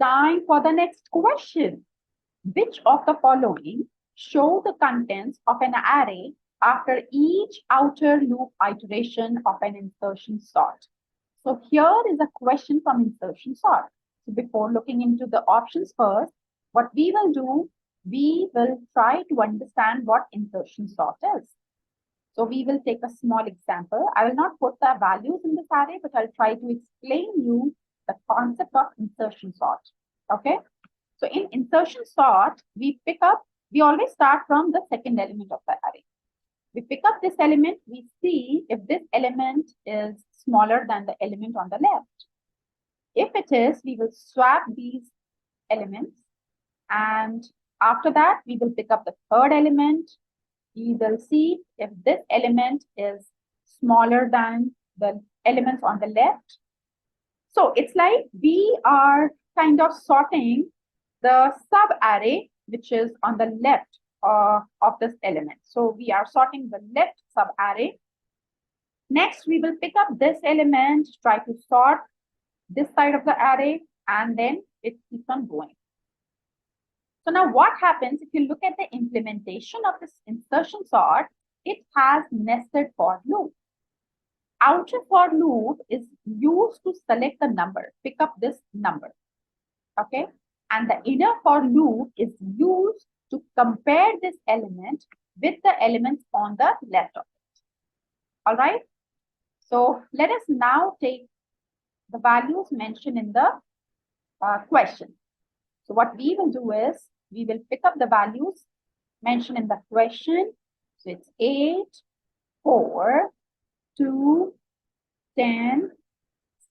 Time for the next question. Which of the following show the contents of an array after each outer loop iteration of an insertion sort? So here is a question from insertion sort. So before looking into the options first, what we will do, we will try to understand what insertion sort is. So we will take a small example. I will not put the values in this array, but I'll try to explain you the concept of insertion sort. Okay. So in insertion sort, we always start from the second element of the array. We pick up this element, we see if this element is smaller than the element on the left. If it is, we will swap these elements. And after that, we will pick up the third element. We will see if this element is smaller than the elements on the left. So it's like we are kind of sorting the sub-array, which is on the left of this element. So we are sorting the left sub-array. Next, we will pick up this element, try to sort this side of the array, and then it keeps on going. So now what happens if you look at the implementation of this insertion sort, it has nested for loop. Outer for loop is used to select the number, pick up this number, okay? And the inner for loop is used to compare this element with the elements on the left of it. All right? So let us now take the values mentioned in the question. So what we will do is, we will pick up the values mentioned in the question. So it's 8, 4, 2, 10,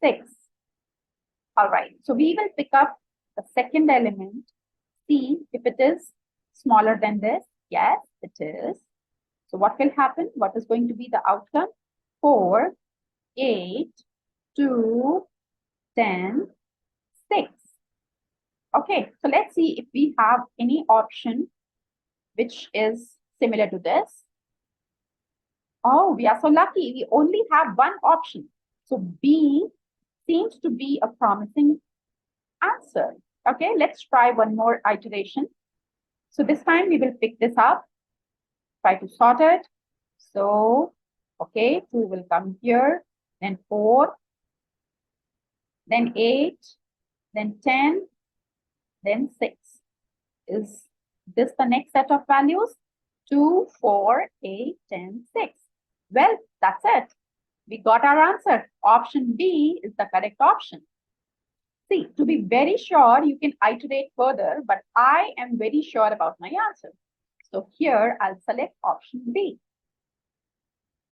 6. All right. So we will pick up the second element, see if it is smaller than this. Yes, it is. So what will happen? What is going to be the outcome? 4, 8, 2, 10, 6. Okay, so let's see if we have any option which is similar to this. Oh, we are so lucky. We only have one option. So B seems to be a promising answer. Okay, let's try one more iteration. So this time we will pick this up, try to sort it. So, okay, 2 will come here, then 4, then 8, then 10, then 6. Is this the next set of values? 2, 4, 8, 10, 6. Well, that's it. We got our answer. Option B is the correct option. See, to be very sure, you can iterate further, but I am very sure about my answer. So here I'll select option B.